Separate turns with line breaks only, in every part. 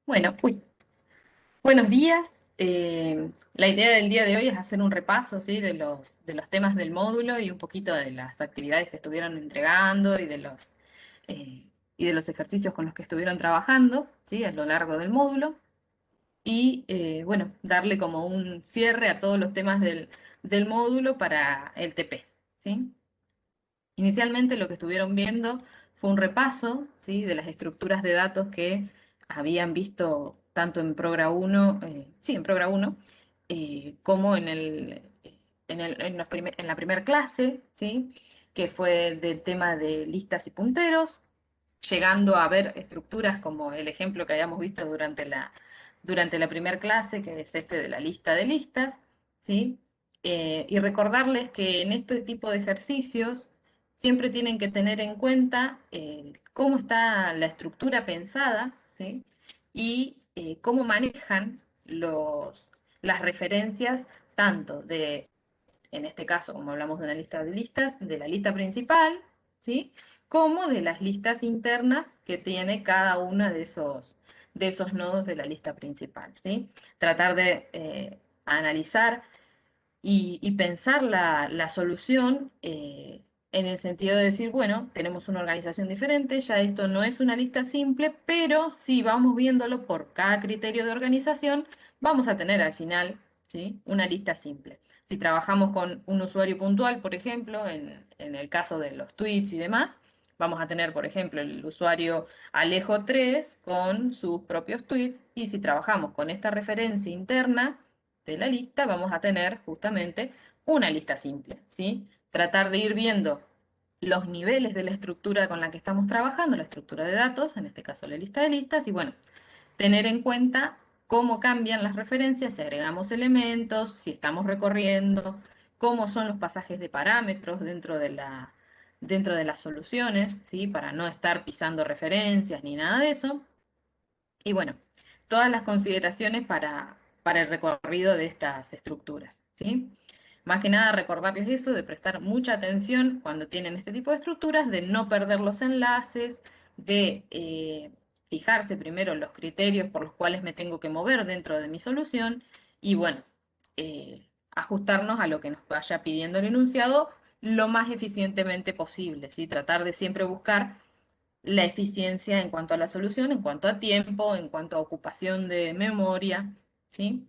Bueno, buenos días. La idea del día de hoy es hacer un repaso, ¿sí? de los temas del módulo y un poquito de las actividades que estuvieron entregando eh, y de los ejercicios con los que estuvieron trabajando, ¿sí? A lo largo del módulo. Y bueno, darle como un cierre a todos los temas del módulo para el TP, ¿sí? Inicialmente lo que estuvieron viendo fue un repaso, ¿sí? De las estructuras de datos que habían visto tanto en Progra 1, sí, en Progra 1, como en la primera clase, ¿sí? Que fue del tema de listas y punteros, llegando a ver estructuras como el ejemplo que habíamos visto durante la primera clase, que es este de la lista de listas, ¿sí? Y recordarles que en este tipo de ejercicios siempre tienen que tener en cuenta cómo está la estructura pensada, ¿sí? Y cómo manejan las referencias tanto en este caso, como hablamos de una lista de listas, de la lista principal, ¿sí? Como de las listas internas que tiene cada uno de esos nodos de la lista principal, ¿sí? Tratar de analizar y pensar la solución en el sentido de decir, bueno, tenemos una organización diferente, ya esto no es una lista simple, pero si vamos viéndolo por cada criterio de organización, vamos a tener al final, ¿sí? Una lista simple. Si trabajamos con un usuario puntual, por ejemplo, en el caso de los tweets y demás, vamos a tener, por ejemplo, el usuario Alejo 3 con sus propios tweets, y si trabajamos con esta referencia interna de la lista, vamos a tener justamente una lista simple, ¿sí? Tratar de ir viendo los niveles de la estructura con la que estamos trabajando, la estructura de datos, en este caso la lista de listas, y bueno, tener en cuenta cómo cambian las referencias, si agregamos elementos, si estamos recorriendo, cómo son los pasajes de parámetros dentro de las soluciones, ¿sí? Para no estar pisando referencias ni nada de eso. Y bueno, todas las consideraciones para el recorrido de estas estructuras, ¿sí? Más que nada recordarles eso, de prestar mucha atención cuando tienen este tipo de estructuras, de no perder los enlaces, de fijarse primero en los criterios por los cuales me tengo que mover dentro de mi solución y bueno, ajustarnos a lo que nos vaya pidiendo el enunciado lo más eficientemente posible, ¿sí? Tratar de siempre buscar la eficiencia en cuanto a la solución, en cuanto a tiempo, en cuanto a ocupación de memoria, ¿sí?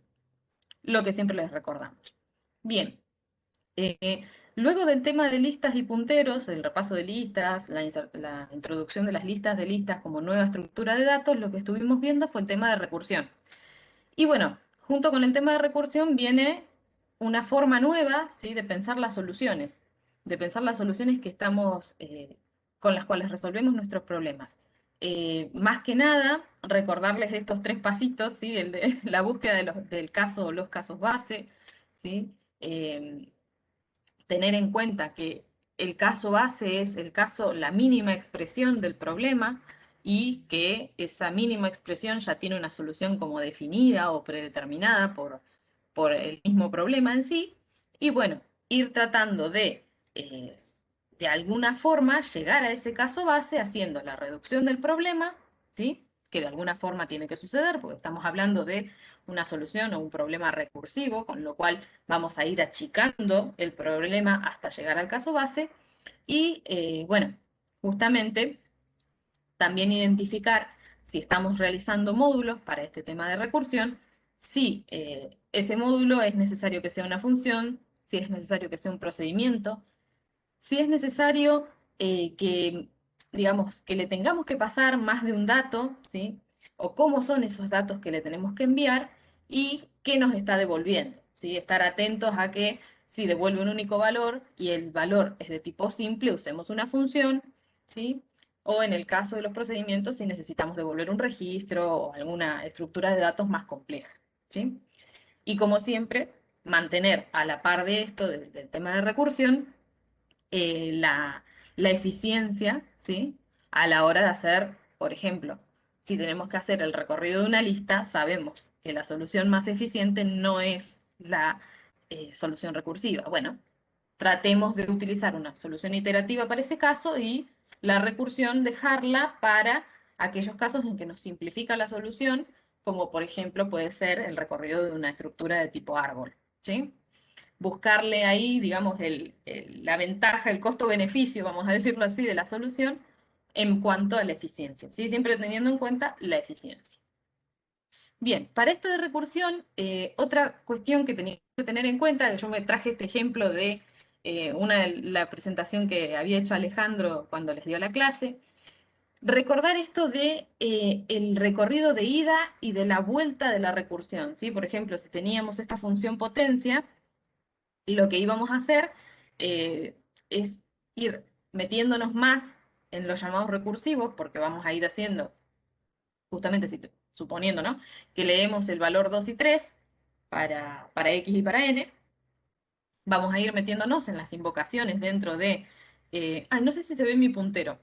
Lo que siempre les recordamos. Bien, eh, luego del tema de listas y punteros, el repaso de listas, la introducción de las listas de listas como nueva estructura de datos, lo que estuvimos viendo fue el tema de recursión. Y bueno, junto con el tema de recursión viene una forma nueva, ¿sí? De pensar las soluciones que estamos, con las cuales resolvemos nuestros problemas. Más que nada, recordarles estos tres pasitos, ¿sí? El de la búsqueda del caso o los casos base, ¿sí? Eh, Tener en cuenta que el caso base es el caso, la mínima expresión del problema, y que esa mínima expresión ya tiene una solución como definida o predeterminada por el mismo problema en sí. Y bueno, ir tratando de alguna forma, llegar a ese caso base haciendo la reducción del problema, ¿sí? Que de alguna forma tiene que suceder, porque estamos hablando de una solución o un problema recursivo, con lo cual vamos a ir achicando el problema hasta llegar al caso base. Y bueno, justamente también identificar si estamos realizando módulos para este tema de recursión, si ese módulo es necesario que sea una función, si es necesario que sea un procedimiento, si es necesario que, digamos, que le tengamos que pasar más de un dato, ¿sí? O cómo son esos datos que le tenemos que enviar y qué nos está devolviendo, ¿sí? Estar atentos a que si devuelve un único valor y el valor es de tipo simple, usemos una función, ¿sí? O en el caso de los procedimientos, si necesitamos devolver un registro o alguna estructura de datos más compleja, ¿sí? Y como siempre, mantener a la par de esto, del tema de recursión, la eficiencia, ¿sí? A la hora de hacer, por ejemplo, si tenemos que hacer el recorrido de una lista, sabemos que la solución más eficiente no es la solución recursiva. Bueno, tratemos de utilizar una solución iterativa para ese caso y la recursión dejarla para aquellos casos en que nos simplifica la solución como por ejemplo puede ser el recorrido de una estructura de tipo árbol, ¿sí? Buscarle ahí, digamos, la ventaja, el costo-beneficio, vamos a decirlo así, de la solución en cuanto a la eficiencia, ¿sí? Siempre teniendo en cuenta la eficiencia. Bien, para esto de recursión, otra cuestión que tenéis que tener en cuenta, que yo me traje este ejemplo de la presentación que había hecho Alejandro cuando les dio la clase, recordar esto de el recorrido de ida y de la vuelta de la recursión, ¿sí? Por ejemplo, si teníamos esta función potencia, lo que íbamos a hacer eh, es ir metiéndonos más en los llamados recursivos, porque vamos a ir haciendo, justamente suponiendo, ¿no? Que leemos el valor 2 y 3 para X y para N, vamos a ir metiéndonos en las invocaciones dentro de... no sé si se ve mi puntero.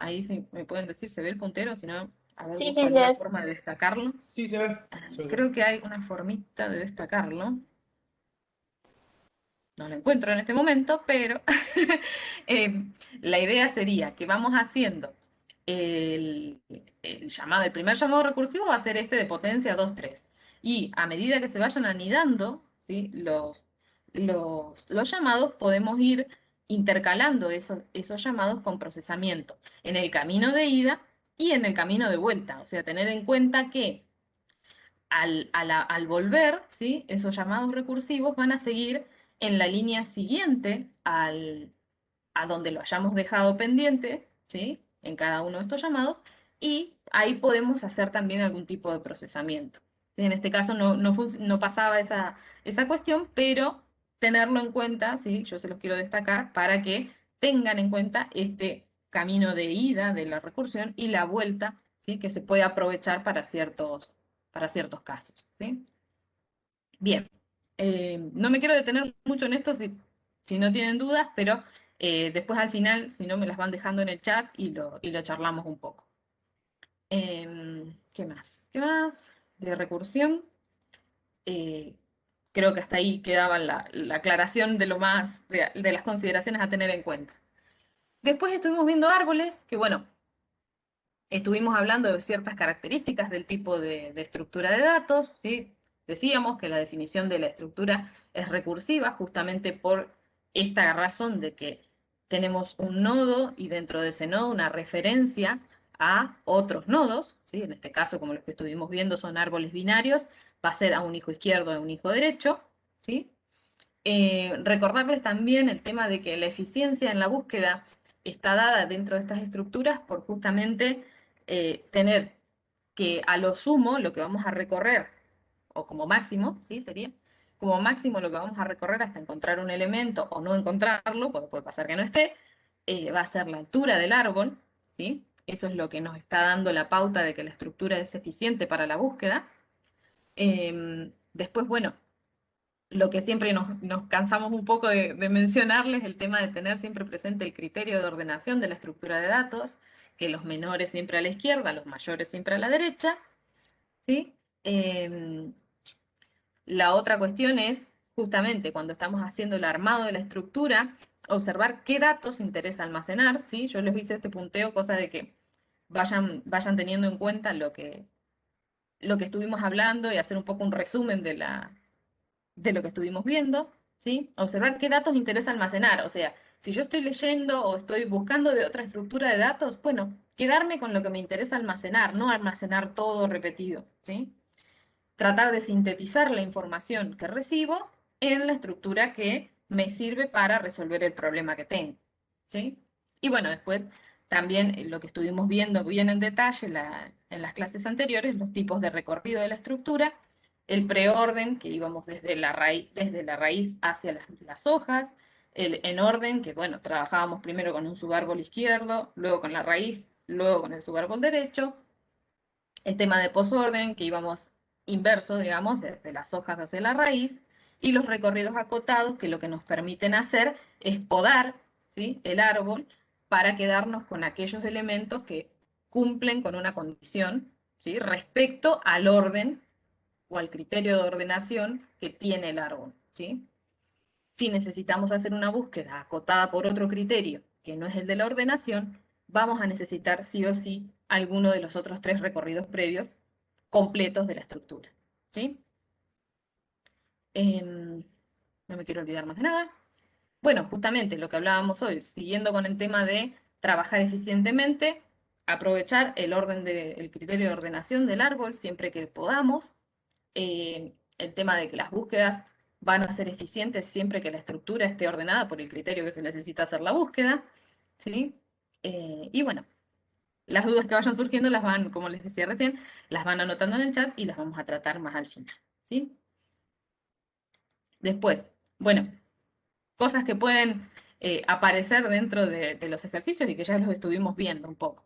Ahí sí me pueden decir, ¿se ve el puntero? Si no, a ver,
Sí,
busco
sí, sí.
alguna forma de destacarlo.
Sí, se ve.
Creo que hay una formita de destacarlo. No lo encuentro en este momento, pero eh, la idea sería que vamos haciendo el, el primer llamado recursivo va a ser este de potencia 2 3. Y a medida que se vayan anidando, ¿sí? Los llamados, podemos ir intercalando esos llamados con procesamiento en el camino de ida y en el camino de vuelta. O sea, tener en cuenta que al volver, ¿sí? Esos llamados recursivos van a seguir en la línea siguiente a donde lo hayamos dejado pendiente, ¿sí? En cada uno de estos llamados, y ahí podemos hacer también algún tipo de procesamiento. ¿Sí? En este caso no pasaba esa cuestión, pero tenerlo en cuenta, ¿sí? Yo se los quiero destacar para que tengan en cuenta este camino de ida de la recursión y la vuelta, ¿sí? Que se puede aprovechar para ciertos casos, ¿sí? Bien, no me quiero detener mucho en esto si no tienen dudas, pero después al final, si no, me las van dejando en el chat y lo charlamos un poco. ¿Qué más? ¿Qué más? De recursión. Eh, Creo que hasta ahí quedaba la aclaración de lo más, de las consideraciones a tener en cuenta. Después estuvimos viendo árboles, que bueno, estuvimos hablando de ciertas características del tipo de estructura de datos, ¿sí? Decíamos que la definición de la estructura es recursiva justamente por esta razón de que tenemos un nodo y dentro de ese nodo una referencia a otros nodos, ¿sí? En este caso, como los que estuvimos viendo, son árboles binarios, va a ser a un hijo izquierdo y a un hijo derecho, ¿sí? Recordarles también el tema de que la eficiencia en la búsqueda está dada dentro de estas estructuras por justamente tener que a lo sumo lo que vamos a recorrer, o como máximo, ¿sí? Sería, como máximo lo que vamos a recorrer hasta encontrar un elemento o no encontrarlo, porque puede pasar que no esté, va a ser la altura del árbol, ¿sí? Eso es lo que nos está dando la pauta de que la estructura es eficiente para la búsqueda. Después, bueno, lo que siempre nos cansamos un poco de mencionarles, el tema de tener siempre presente el criterio de ordenación de la estructura de datos, que los menores siempre a la izquierda, los mayores siempre a la derecha, ¿sí? La otra cuestión es, justamente, cuando estamos haciendo el armado de la estructura, observar qué datos interesa almacenar, ¿sí? Yo les hice este punteo, cosa de que vayan teniendo en cuenta lo que estuvimos hablando y hacer un poco un resumen de lo que estuvimos viendo, ¿sí? Observar qué datos interesa almacenar. O sea, si yo estoy leyendo o estoy buscando de otra estructura de datos, bueno, quedarme con lo que me interesa almacenar, no almacenar todo repetido, ¿sí? Tratar de sintetizar la información que recibo en la estructura que me sirve para resolver el problema que tengo, ¿sí? Y bueno, después también lo que estuvimos viendo bien en detalle en las clases anteriores, los tipos de recorrido de la estructura, el preorden, que íbamos desde la raíz hacia las hojas, el en orden, que bueno, trabajábamos primero con un subárbol izquierdo, luego con la raíz, luego con el subárbol derecho, el tema de posorden, que íbamos inverso, digamos, desde las hojas hacia la raíz, y los recorridos acotados, que lo que nos permiten hacer es podar, ¿sí? El árbol para quedarnos con aquellos elementos que cumplen con una condición, ¿sí? Respecto al orden o al criterio de ordenación que tiene el árbol, ¿sí? Si necesitamos hacer una búsqueda acotada por otro criterio que no es el de la ordenación, vamos a necesitar sí o sí alguno de los otros tres recorridos previos completos de la estructura, ¿sí? Em, no me quiero olvidar más de nada. Bueno, justamente lo que hablábamos hoy, siguiendo con el tema de trabajar eficientemente, aprovechar el criterio de ordenación del árbol siempre que podamos, el tema de que las búsquedas van a ser eficientes siempre que la estructura esté ordenada por el criterio que se necesita hacer la búsqueda, ¿sí? Y bueno, las dudas que vayan surgiendo las van, como les decía recién, las van anotando en el chat y las vamos a tratar más al final, ¿sí? Después, bueno, cosas que pueden aparecer dentro de los ejercicios y que ya los estuvimos viendo un poco.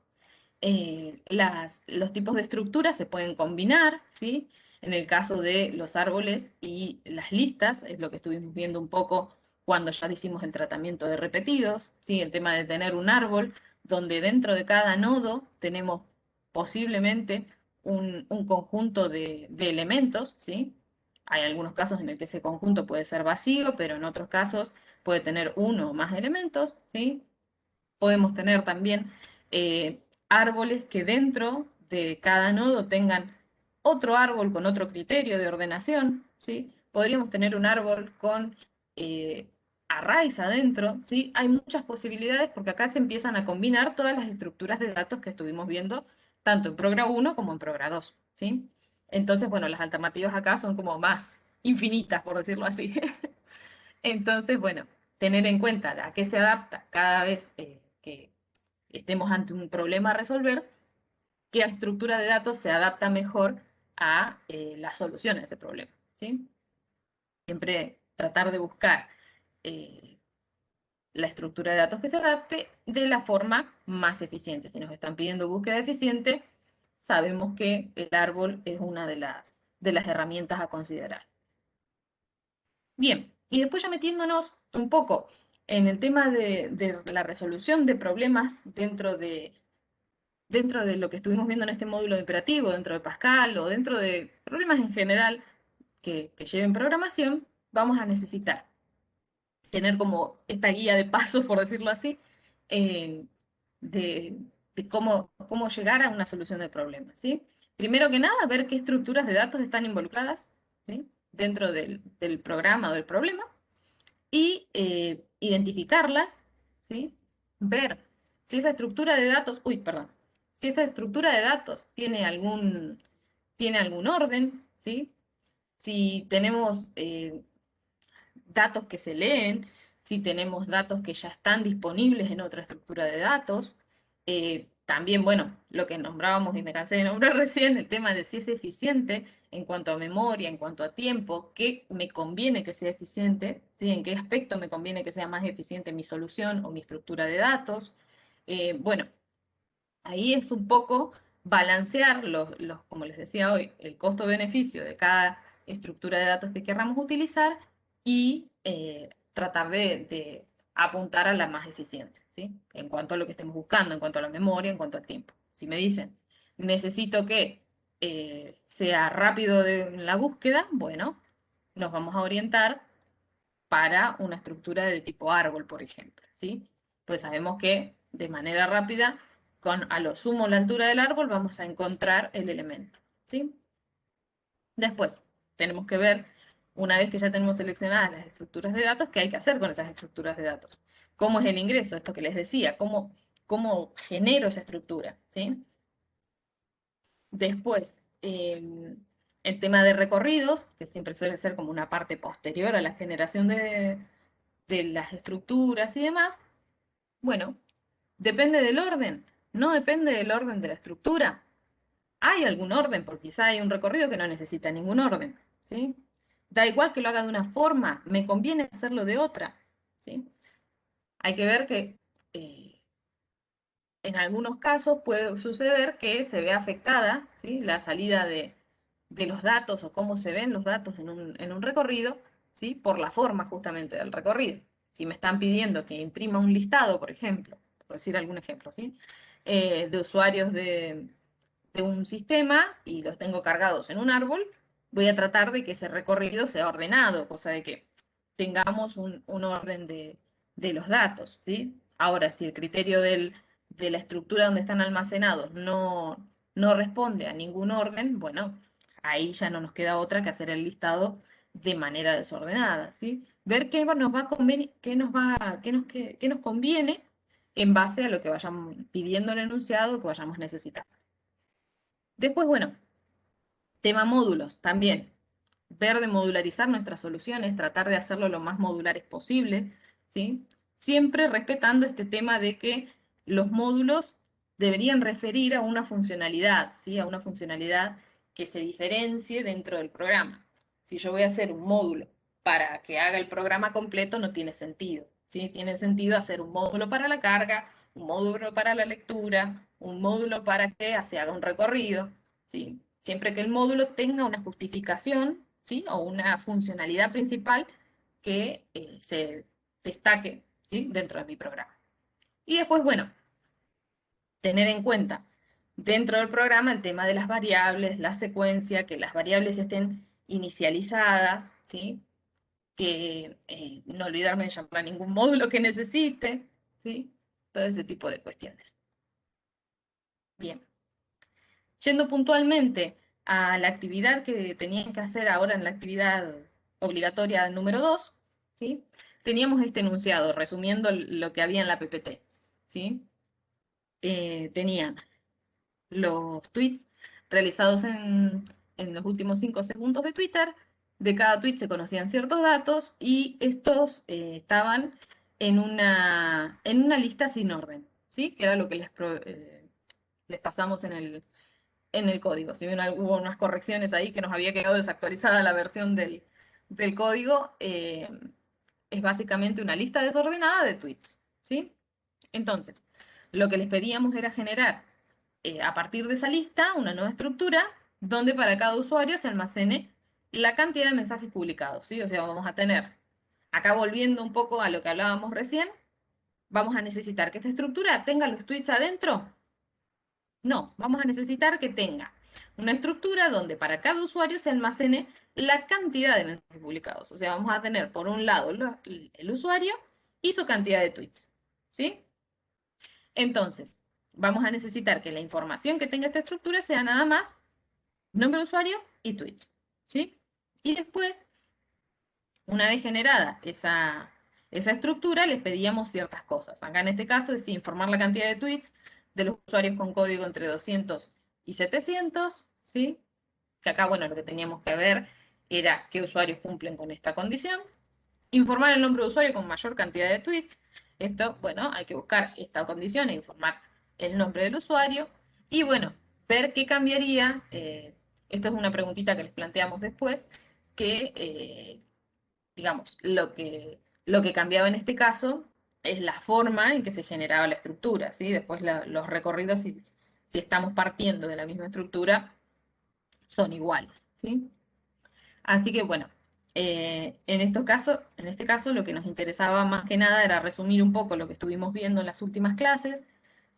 Los tipos de estructuras se pueden combinar, ¿sí? En el caso de los árboles y las listas, es lo que estuvimos viendo un poco cuando ya hicimos el tratamiento de repetidos, ¿sí? El tema de tener un árbol donde dentro de cada nodo tenemos posiblemente un conjunto de elementos, ¿sí? Hay algunos casos en el que ese conjunto puede ser vacío, pero en otros casos puede tener uno o más elementos, ¿sí? Podemos tener también árboles que dentro de cada nodo tengan otro árbol con otro criterio de ordenación, ¿sí? Podríamos tener un árbol con eh, arrays adentro, ¿sí? Hay muchas posibilidades porque acá se empiezan a combinar todas las estructuras de datos que estuvimos viendo, tanto en Progra 1 como en Progra 2, ¿sí? Entonces, bueno, las alternativas acá son como más infinitas, por decirlo así. Entonces, bueno, tener en cuenta a qué se adapta cada vez que estemos ante un problema a resolver, qué estructura de datos se adapta mejor a la solución a ese problema, ¿sí? Siempre tratar de buscar eh, la estructura de datos que se adapte de la forma más eficiente. Si nos están pidiendo búsqueda eficiente, sabemos que el árbol es una de las herramientas a considerar. Bien, y después ya metiéndonos un poco en el tema de la resolución de problemas dentro de lo que estuvimos viendo en este módulo de operativo, dentro de Pascal o dentro de problemas en general que lleven programación, vamos a necesitar tener como esta guía de pasos, por decirlo así, eh, de, de cómo llegar a una solución de problemas, ¿sí? Primero que nada, ver qué estructuras de datos están involucradas, ¿sí? Dentro del programa o del problema y identificarlas, ¿sí? Ver si esa estructura de datos, perdón, si esa estructura de datos tiene algún orden, ¿sí? Si tenemos datos que se leen, si tenemos datos que ya están disponibles en otra estructura de datos. También, bueno, lo que nombrábamos y me cansé de nombrar recién, el tema de si es eficiente en cuanto a memoria, en cuanto a tiempo, qué me conviene que sea eficiente, ¿sí? En qué aspecto me conviene que sea más eficiente mi solución o mi estructura de datos. Bueno, ahí es un poco balancear como les decía hoy, el costo-beneficio de cada estructura de datos que queramos utilizar y tratar de apuntar a la más eficiente, ¿sí? En cuanto a lo que estemos buscando, en cuanto a la memoria, en cuanto al tiempo. Si me dicen, necesito que sea rápido en la búsqueda, bueno, nos vamos a orientar para una estructura de tipo árbol, por ejemplo, ¿sí? Pues sabemos que de manera rápida, con a lo sumo la altura del árbol, vamos a encontrar el elemento, ¿sí? Después, tenemos que ver, una vez que ya tenemos seleccionadas las estructuras de datos, qué hay que hacer con esas estructuras de datos. ¿Cómo es el ingreso? Esto que les decía, cómo genero esa estructura, ¿sí? Después, el tema de recorridos, que siempre suele ser como una parte posterior a la generación de las estructuras y demás, bueno, depende del orden, no depende del orden de la estructura. Hay algún orden, porque quizá hay un recorrido que no necesita ningún orden, ¿sí? Da igual que lo haga de una forma, me conviene hacerlo de otra, ¿sí? Hay que ver que en algunos casos puede suceder que se vea afectada, ¿sí? La salida de los datos o cómo se ven los datos en un recorrido, ¿sí? Por la forma justamente del recorrido. Si me están pidiendo que imprima un listado, por ejemplo, por decir algún ejemplo, ¿sí? De usuarios de un sistema y los tengo cargados en un árbol, voy a tratar de que ese recorrido sea ordenado, cosa de que tengamos un orden de los datos, ¿sí? Ahora, si el criterio de la estructura donde están almacenados no responde a ningún orden, bueno, ahí ya no nos queda otra que hacer el listado de manera desordenada, ¿sí? Ver qué nos va a qué nos va, qué nos conviene en base a lo que vayamos pidiendo en el enunciado, que vayamos necesitando. Después, bueno, tema módulos también. Ver de modularizar nuestras soluciones, tratar de hacerlo lo más modulares posible, ¿sí? Siempre respetando este tema de que los módulos deberían referir a una funcionalidad, ¿sí? A una funcionalidad que se diferencie dentro del programa. Si yo voy a hacer un módulo para que haga el programa completo, no tiene sentido, ¿sí? Tiene sentido hacer un módulo para la carga, un módulo para la lectura, un módulo para que se haga un recorrido, ¿sí? Siempre que el módulo tenga una justificación, ¿sí? O una funcionalidad principal que se destaque, ¿sí? Dentro de mi programa. Y después, bueno, tener en cuenta dentro del programa el tema de las variables, la secuencia, que las variables estén inicializadas, ¿sí? Que no olvidarme de llamar a ningún módulo que necesite, ¿sí? Todo ese tipo de cuestiones. Bien. Yendo puntualmente a la actividad que tenían que hacer ahora en la actividad obligatoria número 2, ¿sí? Teníamos este enunciado, resumiendo lo que había en la PPT, ¿sí? Tenían los tweets realizados en los últimos 5 segundos de Twitter. De cada tweet se conocían ciertos datos y estos estaban en una lista sin orden, ¿sí? Que era lo que les pasamos en el código. Si bien hubo unas correcciones ahí que nos había quedado desactualizada la versión del código, es básicamente una lista desordenada de tweets, ¿sí? Entonces, lo que les pedíamos era generar a partir de esa lista una nueva estructura donde para cada usuario se almacene la cantidad de mensajes publicados, ¿sí? O sea, vamos a tener, acá volviendo un poco a lo que hablábamos recién, vamos a necesitar que esta estructura tenga los tweets adentro. No, vamos a necesitar que tenga una estructura donde para cada usuario se almacene la cantidad de mensajes publicados. O sea, vamos a tener por un lado el usuario y su cantidad de tweets, ¿sí? Entonces, vamos a necesitar que la información que tenga esta estructura sea nada más nombre de usuario y tweets, ¿sí? Y después, una vez generada esa estructura, les pedíamos ciertas cosas. Acá en este caso es informar la cantidad de tweets de los usuarios con código entre 200 y 700, ¿sí? Que acá, bueno, lo que teníamos que ver era qué usuarios cumplen con esta condición. Informar el nombre de usuario con mayor cantidad de tweets. Esto, bueno, hay que buscar esta condición e informar el nombre del usuario. Y bueno, ver qué cambiaría. Esta es una preguntita que les planteamos después, que digamos, lo que cambiaba en este caso es la forma en que se generaba la estructura, ¿sí? Después los recorridos, si estamos partiendo de la misma estructura, son iguales, ¿sí? Así que bueno, en este caso lo que nos interesaba más que nada era resumir un poco lo que estuvimos viendo en las últimas clases,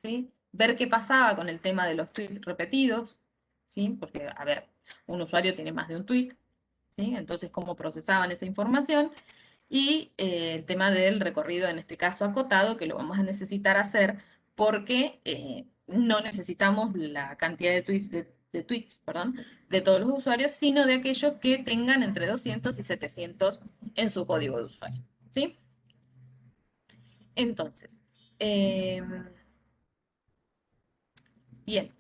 ¿sí? Ver qué pasaba con el tema de los tweets repetidos, ¿sí? Porque, a ver, un usuario tiene más de un tweet, ¿sí? Entonces, cómo procesaban esa información y el tema del recorrido, en este caso acotado, que lo vamos a necesitar hacer porque no necesitamos la cantidad de tweets, perdón, de todos los usuarios, sino de aquellos que tengan entre 200 y 700 en su código de usuario, ¿sí? Entonces, eh, bien,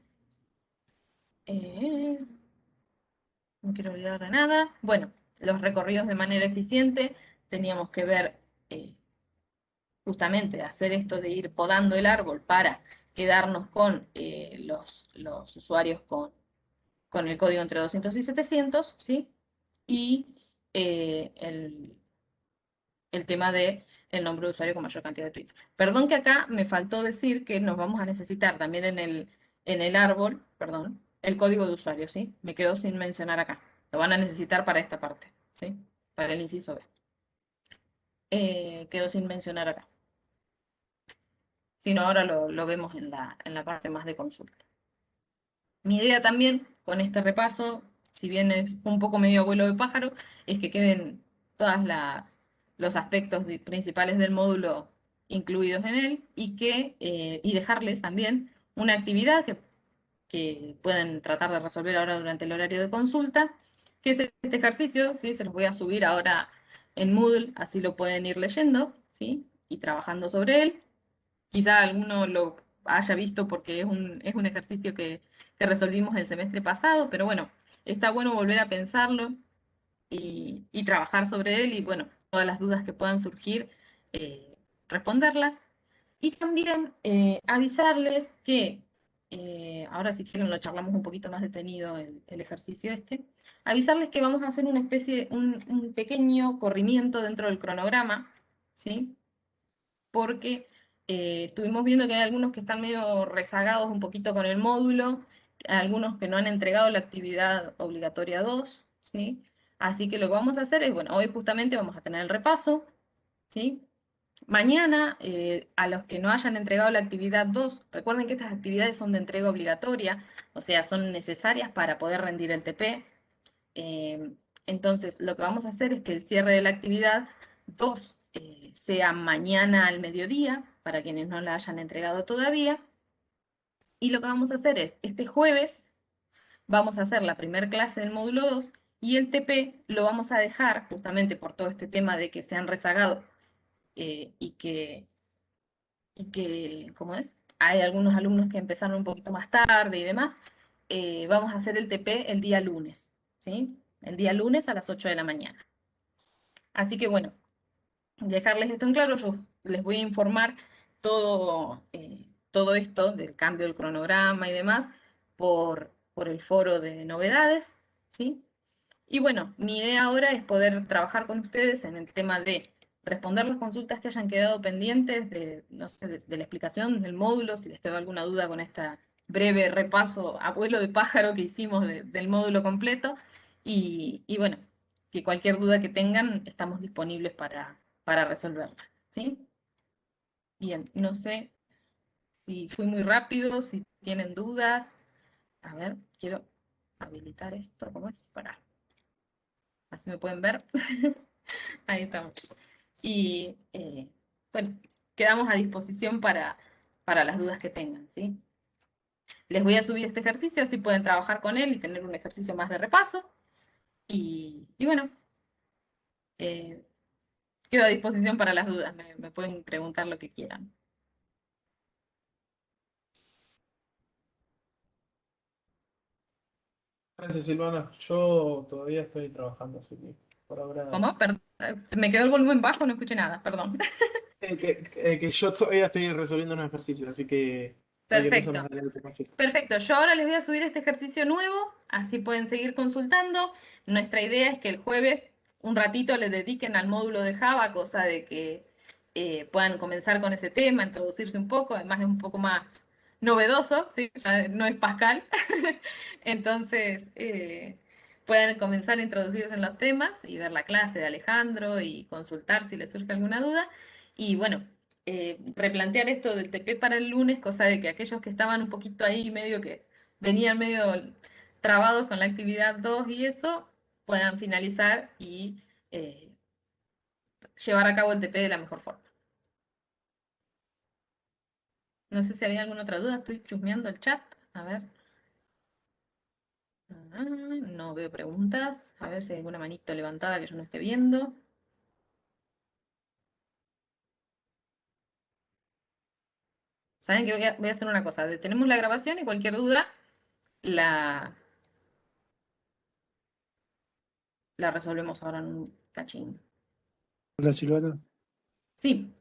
eh, no quiero olvidar de nada. Bueno, los recorridos de manera eficiente, teníamos que ver justamente hacer esto de ir podando el árbol para quedarnos con los usuarios con el código entre 200 y 700, ¿sí? Y el tema de el nombre de usuario con mayor cantidad de tweets. Perdón que acá me faltó decir que nos vamos a necesitar también en el árbol, perdón, el código de usuario, ¿sí? Me quedó sin mencionar acá. Lo van a necesitar para esta parte, ¿sí? Para el inciso B. Quedó sin mencionar acá. Si no, ahora lo vemos en la parte más de consulta. Mi idea también con este repaso, si bien es un poco medio abuelo de pájaro, es que queden todos los aspectos principales del módulo incluidos en él y dejarles también una actividad que que pueden tratar de resolver ahora durante el horario de consulta, que es este ejercicio, ¿sí? Se los voy a subir ahora en Moodle, así lo pueden ir leyendo, ¿sí? Y trabajando sobre él. Quizá alguno lo haya visto porque es un ejercicio que resolvimos el semestre pasado, pero bueno, está bueno volver a pensarlo y trabajar sobre él y bueno, todas las dudas que puedan surgir, responderlas. Y también avisarles que, ahora si quieren lo charlamos un poquito más detenido el ejercicio este, avisarles que vamos a hacer una especie, un pequeño corrimiento dentro del cronograma, ¿sí? Porque estuvimos viendo que hay algunos que están medio rezagados un poquito con el módulo, algunos que no han entregado la actividad obligatoria 2, ¿sí? Así que lo que vamos a hacer es, bueno, hoy justamente vamos a tener el repaso, ¿sí? Mañana, a los que no hayan entregado la actividad 2, recuerden que estas actividades son de entrega obligatoria, o sea, son necesarias para poder rendir el TP. Eh, entonces, lo que vamos a hacer es que el cierre de la actividad 2 sea mañana al mediodía, para quienes no la hayan entregado todavía. Y lo que vamos a hacer es, este jueves, vamos a hacer la primera clase del módulo 2 y el TP lo vamos a dejar, justamente por todo este tema de que se han rezagado y que, ¿cómo es? Hay algunos alumnos que empezaron un poquito más tarde y demás. Vamos a hacer el TP el día lunes, ¿sí? El día lunes a las 8 de la mañana. Así que bueno, dejarles esto en claro, yo les voy a informar todo esto del cambio del cronograma y demás por el foro de novedades, ¿sí? Y bueno, mi idea ahora es poder trabajar con ustedes en el tema de responder las consultas que hayan quedado pendientes de, no sé, de la explicación del módulo, si les quedó alguna duda con esta breve repaso a vuelo de pájaro que hicimos del módulo completo. Y bueno, que cualquier duda que tengan, estamos disponibles para resolverla, ¿sí? Bien, no sé si fui muy rápido, si tienen dudas. A ver, quiero habilitar esto, ¿cómo es? Para, así me pueden ver. Ahí estamos. Y bueno, quedamos a disposición para las dudas que tengan, ¿sí? Les voy a subir este ejercicio, así pueden trabajar con él y tener un ejercicio más de repaso. Y bueno, eh, quedo a disposición para las dudas, me pueden preguntar lo que quieran.
Gracias, Silvana. Yo todavía estoy trabajando, así que por ahora.
¿Cómo? Se me quedó el volumen bajo, no escuché nada, perdón.
Que yo todavía estoy resolviendo un ejercicio, así que cualquier cosa más
Perfecto.
adelante te confirmo.
Perfecto, yo ahora les voy a subir este ejercicio nuevo, así pueden seguir consultando. Nuestra idea es que el jueves un ratito le dediquen al módulo de Java, cosa de que puedan comenzar con ese tema, introducirse un poco, además es un poco más novedoso, ¿sí? Ya no es Pascal. Entonces, puedan comenzar a introducirse en los temas y ver la clase de Alejandro y consultar si les surge alguna duda. Y bueno, replantear esto del TP para el lunes, cosa de que aquellos que estaban un poquito ahí, medio que venían medio trabados con la actividad 2 y eso, puedan finalizar y llevar a cabo el TP de la mejor forma. No sé si había alguna otra duda, estoy chusmeando el chat. A ver. No veo preguntas. A ver si hay alguna manito levantada que yo no esté viendo. Saben que voy a hacer una cosa. Detenemos la grabación y cualquier duda la, la resolvemos ahora en un cachín.
Hola, Silvana.
Sí.